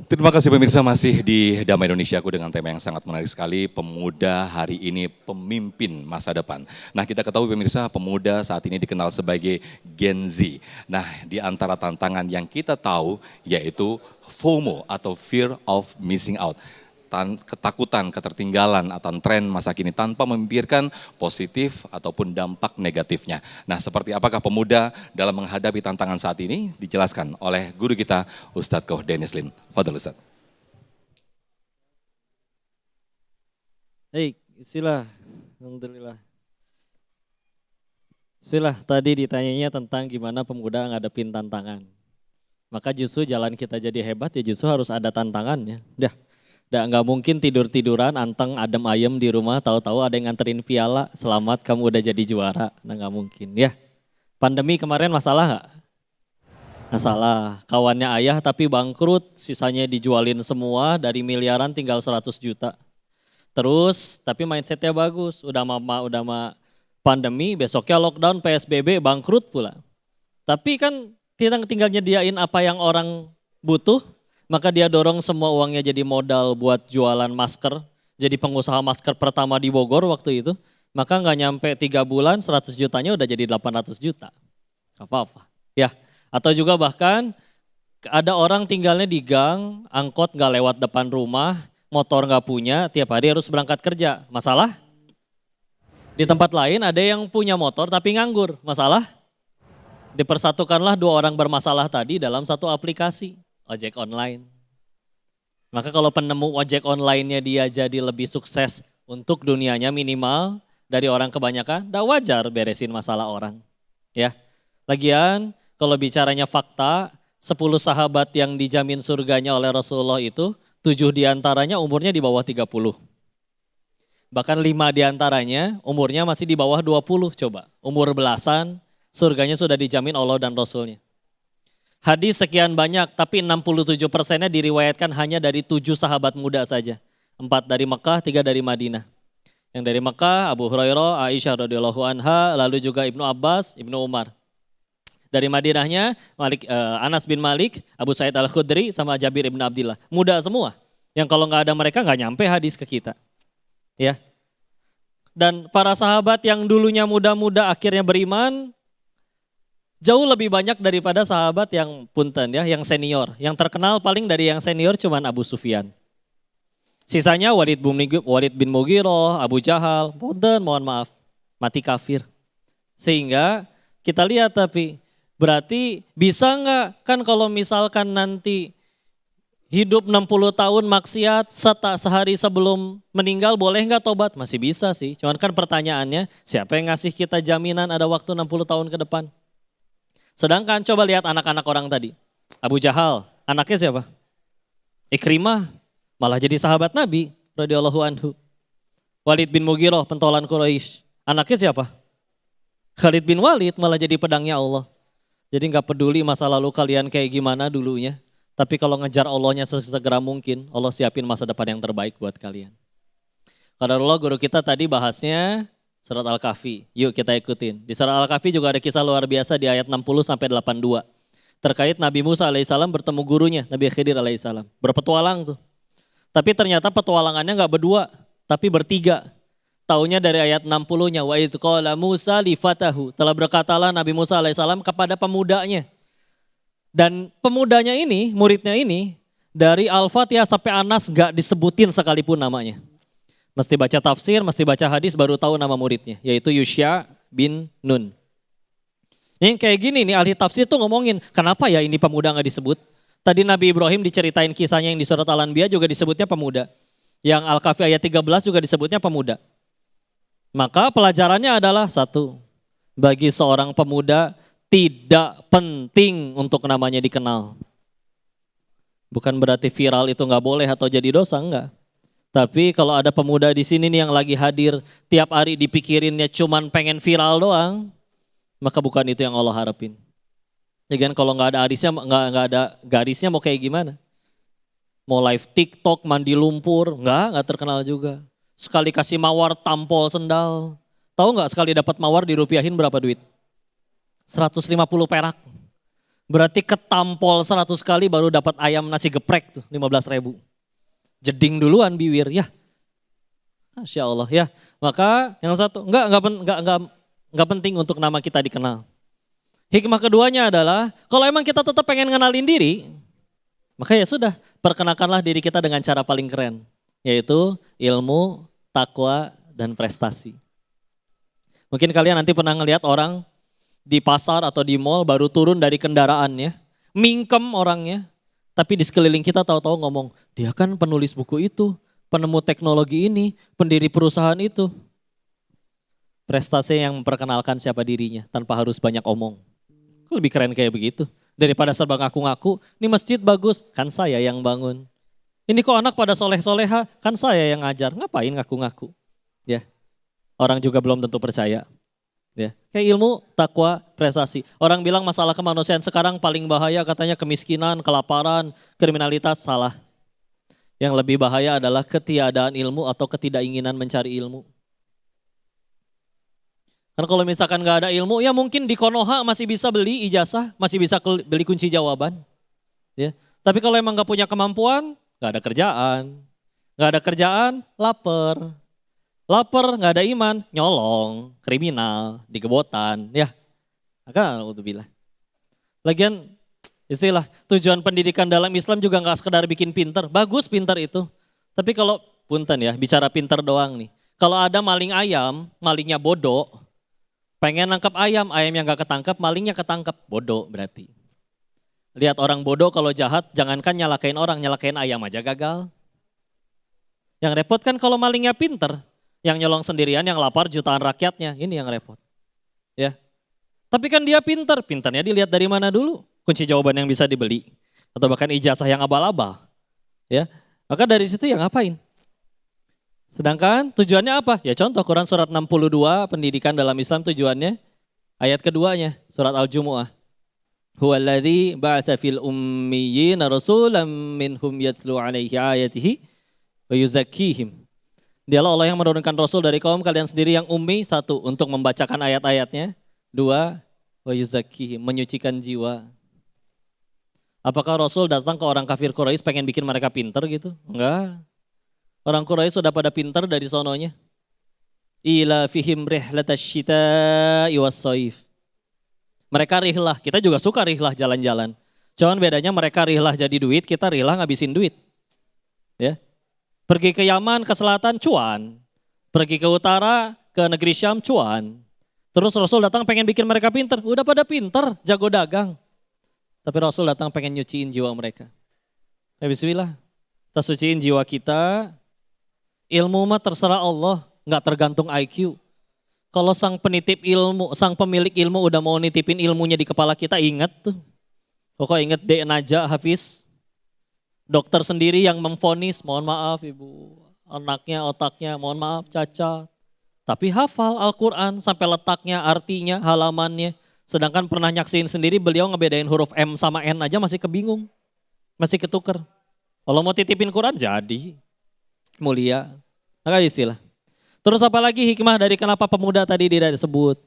Terima kasih pemirsa, masih di Damai Indonesiaku dengan tema yang sangat menarik sekali, pemuda hari ini pemimpin masa depan. Nah, kita ketahui pemirsa, pemuda saat ini dikenal sebagai Gen Z. Nah, di antara tantangan yang kita tahu yaitu FOMO atau Fear of Missing Out. Ketakutan, ketertinggalan atau tren masa kini tanpa memikirkan positif ataupun dampak negatifnya. Nah, seperti apakah pemuda dalam menghadapi tantangan saat ini? Dijelaskan oleh guru kita Ustadz Koh Dennis Lim. Fadhil Ustadz. Baik, istilah. Alhamdulillah. Istilah tadi ditanyanya tentang gimana pemuda ngadepin tantangan. Maka justru jalan kita jadi hebat ya justru harus ada tantangannya. Nggak mungkin tidur-tiduran, anteng, adem ayem di rumah, tahu-tahu ada yang nganterin piala, selamat kamu udah jadi juara. Nah nggak mungkin ya. Pandemi kemarin masalah nggak? Masalah, kawannya ayah tapi bangkrut, sisanya dijualin semua, dari miliaran tinggal 100 juta. Terus, tapi mindsetnya bagus, udah pandemi, besoknya lockdown, PSBB, bangkrut pula. Tapi kan kita tinggal nyediain apa yang orang butuh, maka dia dorong semua uangnya jadi modal buat jualan masker, jadi pengusaha masker pertama di Bogor waktu itu, maka nggak nyampe 3 bulan 100 jutanya udah jadi 800 juta. Apa-apa. Ya, atau juga bahkan ada orang tinggalnya di gang, angkot nggak lewat depan rumah, motor nggak punya, tiap hari harus berangkat kerja. Masalah? Di tempat lain ada yang punya motor tapi nganggur. Masalah? Dipersatukanlah 2 orang bermasalah tadi dalam satu aplikasi. Ojek online. Maka kalau penemu ojek online-nya dia jadi lebih sukses untuk dunianya minimal dari orang kebanyakan, tidak wajar beresin masalah orang. Ya, lagian kalau bicaranya fakta, 10 sahabat yang dijamin surganya oleh Rasulullah itu, 7 diantaranya umurnya di bawah 30. Bahkan 5 diantaranya umurnya masih di bawah 20 coba. Umur belasan, surganya sudah dijamin Allah dan Rasulnya. Hadis sekian banyak, tapi 67%-nya diriwayatkan hanya dari 7 sahabat muda saja. 4 dari Mekah, 3 dari Madinah. Yang dari Mekah, Abu Hurairah, Aisyah radhiyallahu anha, lalu juga Ibnu Abbas, Ibnu Umar. Dari Madinahnya, Anas bin Malik, Abu Sa'id al-Khudri, sama Jabir ibn Abdillah. Muda semua, yang kalau nggak ada mereka nggak nyampe hadis ke kita. Ya. Dan para sahabat yang dulunya muda-muda akhirnya beriman, jauh lebih banyak daripada sahabat yang punten ya, yang senior. Yang terkenal paling dari yang senior cuman Abu Sufyan. Sisanya Walid bin Mughirah, Abu Jahal, punten mohon maaf, mati kafir. Sehingga kita lihat tapi berarti bisa nggak kan kalau misalkan nanti hidup 60 tahun maksiat sehari sebelum meninggal boleh nggak tobat? Masih bisa sih, cuman kan pertanyaannya siapa yang ngasih kita jaminan ada waktu 60 tahun ke depan? Sedangkan coba lihat anak-anak orang tadi. Abu Jahal, anaknya siapa? Ikrimah, malah jadi sahabat Nabi radhiyallahu anhu. Walid bin Mughirah, pentolan Quraisy. Anaknya siapa? Khalid bin Walid, malah jadi pedangnya Allah. Jadi nggak peduli masa lalu kalian kayak gimana dulunya. Tapi kalau ngejar Allahnya sesegera mungkin, Allah siapin masa depan yang terbaik buat kalian. Qadarullah guru kita tadi bahasnya Surat Al-Kahfi, yuk kita ikutin. Di surat Al-Kahfi juga ada kisah luar biasa di ayat 60-82. Terkait Nabi Musa alaihissalam bertemu gurunya, Nabi Khidir alaihissalam. Berpetualang tuh. Tapi ternyata petualangannya gak berdua, tapi bertiga. Taunya dari ayat 60-nya, wa idh qala Musa li fatahu. Telah berkatalah Nabi Musa alaihissalam kepada pemudanya. Dan pemudanya ini, muridnya ini, dari Al-Fatihah sampai Anas gak disebutin sekalipun namanya. Mesti baca tafsir, mesti baca hadis baru tahu nama muridnya, yaitu Yusya bin Nun. Yang kayak gini nih ahli tafsir tuh ngomongin, kenapa ya ini pemuda gak disebut? Tadi Nabi Ibrahim diceritain kisahnya yang di surat Al-Anbiya juga disebutnya pemuda. Yang Al-Kahfi ayat 13 juga disebutnya pemuda. Maka pelajarannya adalah satu, bagi seorang pemuda tidak penting untuk namanya dikenal. Bukan berarti viral itu gak boleh atau jadi dosa, enggak. Tapi kalau ada pemuda di sini nih yang lagi hadir, tiap hari dipikirinnya cuman pengen viral doang, maka bukan itu yang Allah harapin. Ya kan kalau nggak ada garisnya mau kayak gimana? Mau live TikTok mandi lumpur, nggak terkenal juga. Sekali kasih mawar tampol sendal, tahu nggak sekali dapat mawar dirupiahin berapa duit? 150 perak. Berarti ketampol 100 kali baru dapat ayam nasi geprek tuh 15.000. Jeding duluan biwir ya. Masya Allah ya. Maka yang satu enggak penting untuk nama kita dikenal. Hikmah keduanya adalah kalau emang kita tetap pengen ngenalin diri, maka ya sudah, perkenalkanlah diri kita dengan cara paling keren, yaitu ilmu, takwa, dan prestasi. Mungkin kalian nanti pernah ngelihat orang di pasar atau di mall baru turun dari kendaraannya, mingkem orangnya, tapi di sekeliling kita tahu-tahu ngomong, dia kan penulis buku itu, penemu teknologi ini, pendiri perusahaan itu. Prestasi yang memperkenalkan siapa dirinya tanpa harus banyak omong. Lebih keren kayak begitu. Daripada serba ngaku-ngaku, ini masjid bagus, kan saya yang bangun. Ini kok anak pada soleh-soleha, kan saya yang ngajar, ngapain ngaku-ngaku. Ya, orang juga belum tentu percaya. Ya, kayak ilmu, takwa, prestasi. Orang bilang masalah kemanusiaan sekarang paling bahaya katanya kemiskinan, kelaparan, kriminalitas, salah. Yang lebih bahaya adalah ketiadaan ilmu atau ketidakinginan mencari ilmu. Karena kalau misalkan nggak ada ilmu, ya mungkin di Konoha masih bisa beli ijazah, masih bisa beli kunci jawaban. Ya. Tapi kalau emang nggak punya kemampuan, nggak ada kerjaan. Nggak ada kerjaan, lapar. Lapar, nggak ada iman, nyolong, kriminal, digebotan. Ya, maka alhamdulillah. Lagian istilah tujuan pendidikan dalam Islam juga nggak sekedar bikin pinter. Bagus pinter itu. Tapi kalau, punten ya, bicara pinter doang nih. Kalau ada maling ayam, malingnya bodoh. Pengen nangkap ayam yang gak ketangkap, malingnya ketangkap. Bodoh berarti. Lihat orang bodoh kalau jahat, jangankan nyalakain orang, nyalakain ayam aja gagal. Yang repot kan kalau malingnya pinter. Yang nyolong sendirian, yang lapar jutaan rakyatnya. Ini yang repot. Ya. Tapi kan dia pinter. Pinternya dilihat dari mana dulu? Kunci jawaban yang bisa dibeli. Atau bahkan ijazah yang abal-abal. Ya. Maka dari situ yang ngapain? Sedangkan tujuannya apa? Ya contoh Quran surat 62 pendidikan dalam Islam tujuannya. Ayat keduanya surat Al-Jumu'ah. Huwaladzi ba'atsa fil ummiyina rasulam minhum yatslu alaihi ayatihi wa yuzakkihim. Dialah Allah yang menurunkan Rasul dari kaum kalian sendiri yang ummi. Satu, untuk membacakan ayat-ayatnya. Dua, wa yuzakkihim, menyucikan jiwa. Apakah Rasul datang ke orang kafir Quraisy pengen bikin mereka pinter gitu? Enggak. Orang Quraisy sudah pada pinter dari sononya. Ila fihim rihlatash syita'i was-shaif. Mereka rihlah, kita juga suka rihlah jalan-jalan. Cuman bedanya mereka rihlah jadi duit, kita rihlah ngabisin duit. Ya. Pergi ke Yaman, ke selatan, cuan. Pergi ke utara, ke negeri Syam, cuan. Terus Rasul datang pengen bikin mereka pinter. Udah pada pinter, jago dagang. Tapi Rasul datang pengen nyuciin jiwa mereka. Ya bismillah, kita suciin jiwa kita. Ilmu mah terserah Allah, nggak tergantung IQ. Kalau sang penitip ilmu, sang pemilik ilmu udah mau nitipin ilmunya di kepala kita, ingat tuh. Pokoknya ingat D. Naja Hafiz, dokter sendiri yang memvonis, mohon maaf ibu, anaknya otaknya, mohon maaf cacat. Tapi hafal Al-Quran sampai letaknya, artinya, halamannya. Sedangkan pernah nyaksiin sendiri beliau ngebedain huruf M sama N aja masih kebingung, masih ketuker. Kalau mau titipin Quran jadi. Mulia, maka istilah. Terus apalagi hikmah dari kenapa pemuda tadi tidak disebut.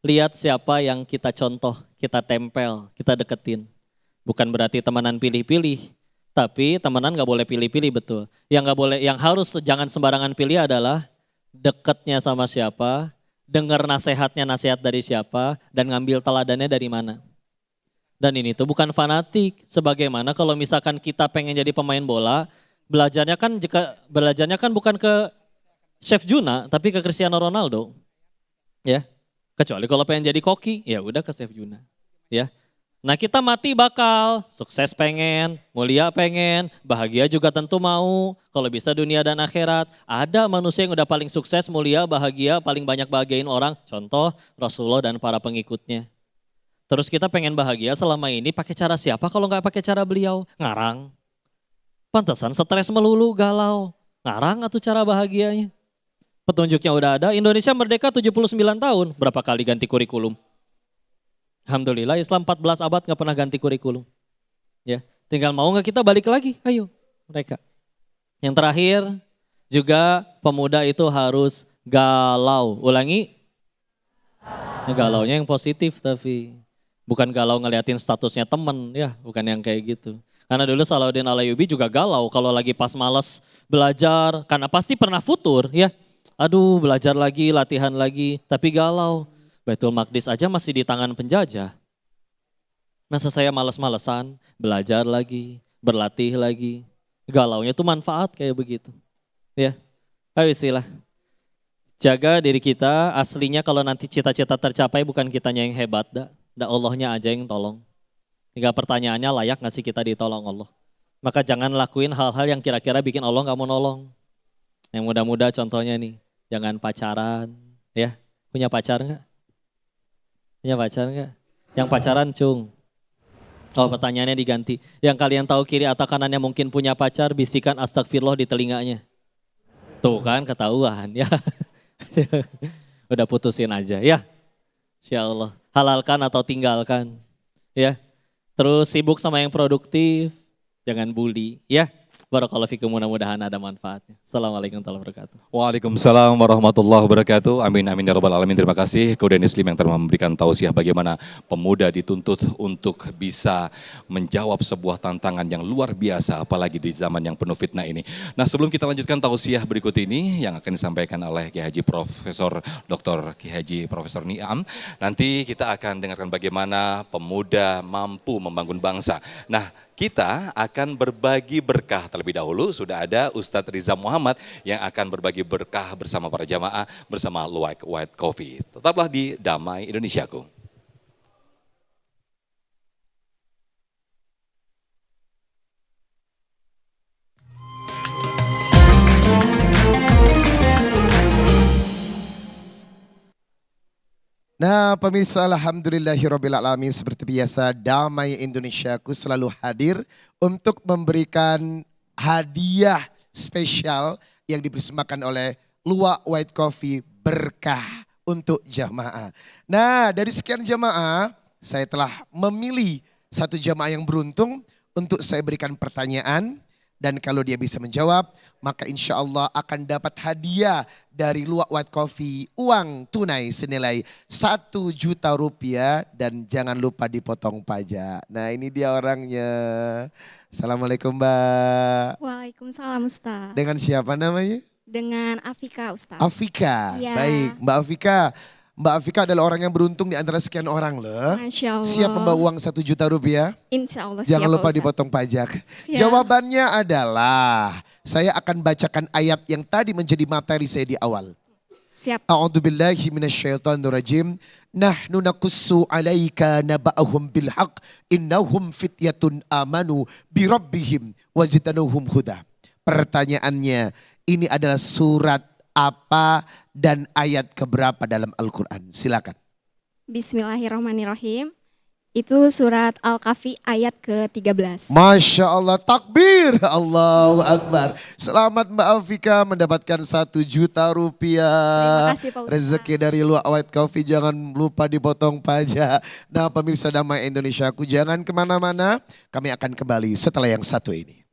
Lihat siapa yang kita contoh, kita tempel, kita deketin. Bukan berarti temenan pilih-pilih, tapi temenan gak boleh pilih-pilih betul. Yang gak boleh, yang harus jangan sembarangan pilih adalah dekatnya sama siapa, dengar nasihatnya nasihat dari siapa, dan ngambil teladannya dari mana. Dan ini tuh bukan fanatik, sebagaimana kalau misalkan kita pengen jadi pemain bola, belajarnya kan bukan ke Chef Juna, tapi ke Cristiano Ronaldo. Ya. Kecuali kalau pengen jadi koki, ya udah ke Chef Juna. Ya. Nah, kita mati bakal, sukses pengen, mulia pengen, bahagia juga tentu mau. Kalau bisa dunia dan akhirat. Ada manusia yang udah paling sukses, mulia, bahagia, paling banyak bahagiain orang. Contoh Rasulullah dan para pengikutnya. Terus kita pengen bahagia selama ini pakai cara siapa kalau nggak pakai cara beliau? Ngarang. Pantesan stres melulu, galau. Ngarang atau cara bahagianya. Petunjuknya udah ada, Indonesia merdeka 79 tahun. Berapa kali ganti kurikulum? Alhamdulillah Islam 14 abad gak pernah ganti kurikulum. Ya, tinggal mau gak kita balik lagi? Ayo mereka. Yang terakhir juga pemuda itu harus galau. Ulangi. Galaunya yang positif tapi. Bukan galau ngeliatin statusnya temen, ya bukan yang kayak gitu. Karena dulu Salahuddin Alayubi juga galau kalau lagi pas males belajar, karena pasti pernah futur ya. Aduh belajar lagi, latihan lagi, tapi galau. Baitul Maqdis aja masih di tangan penjajah. Masa saya males-malesan, belajar lagi, berlatih lagi. Galaunya tuh manfaat kayak begitu. Ya, ayo istilah. Jaga diri kita, aslinya kalau nanti cita-cita tercapai bukan kitanya yang hebat, dah Allahnya aja yang tolong. Hingga pertanyaannya layak gak sih kita ditolong Allah. Maka jangan lakuin hal-hal yang kira-kira bikin Allah gak mau nolong. Yang mudah-mudah contohnya nih, jangan pacaran. Ya, punya pacar gak? Punya pacar gak? Yang pacaran cung. Oh pertanyaannya diganti. Yang kalian tahu kiri atau kanannya mungkin punya pacar, bisikan astagfirullah di telinganya. Tuh kan ketahuan ya. Udah putusin aja ya. Insya Allah. Halalkan atau tinggalkan. Ya. Terus sibuk sama yang produktif. Jangan bully ya. Barakallahu fikum, mudah-mudahan ada manfaatnya. Assalamualaikum warahmatullahi wabarakatuh. Waalaikumsalam warahmatullahi wabarakatuh. Amin amin ya rabbal alamin. Terima kasih kepada Muslim yang telah memberikan tausiah bagaimana pemuda dituntut untuk bisa menjawab sebuah tantangan yang luar biasa apalagi di zaman yang penuh fitnah ini. Nah, sebelum kita lanjutkan tausiah berikut ini yang akan disampaikan oleh Kiai Haji Profesor Dr. Kiai Haji Profesor Niam, nanti kita akan dengarkan bagaimana pemuda mampu membangun bangsa. Nah, kita akan berbagi berkah terlebih dahulu. Sudah ada Ustadz Riza Muhammad yang akan berbagi berkah bersama para jamaah bersama Luwak White Coffee. Tetaplah di Damai Indonesiaku. Nah pemirsa alhamdulillahirrabbilalamin, seperti biasa Damai Indonesiaku selalu hadir untuk memberikan hadiah spesial yang dipersembahkan oleh Luwak White Coffee berkah untuk jamaah. Nah dari sekian jamaah saya telah memilih satu jamaah yang beruntung untuk saya berikan pertanyaan. Dan kalau dia bisa menjawab, maka insya Allah akan dapat hadiah dari Luwak White Coffee, uang tunai senilai 1 juta rupiah dan jangan lupa dipotong pajak. Nah ini dia orangnya. Assalamualaikum Mbak. Waalaikumsalam Ustaz. Dengan siapa namanya? Dengan Afika Ustaz. Afika, Ya. baik Mbak Afika. Mbak Afika adalah orang yang beruntung di antara sekian orang loh. Masya Allah. Siap membawa uang 1 juta rupiah? Insya Allah Jangan siap, lupa Pak Ustaz. dipotong pajak. Siap. Jawabannya adalah, saya akan bacakan ayat yang tadi menjadi materi saya di awal. Siap. A'udzubillahi minasyaitonirrajim. Nahnu naqussu 'alaika naba'ahum bil haqq innahum fityatun amanu bi rabbihim wazidnahum huda. Pertanyaannya, ini adalah surat apa dan ayat keberapa dalam Al-Quran? Silakan. Bismillahirrahmanirrahim. Itu surat Al-Kahfi ayat ke-13. Masya Allah, takbir, Allahu Akbar. Selamat Mbak Afika mendapatkan 1 juta rupiah. Terima kasih Pak Ustaz. Rezeki dari Luwak White Coffee, jangan lupa dipotong pajak. Nah pemirsa Damai Indonesiaku, jangan kemana-mana, kami akan kembali setelah yang satu ini.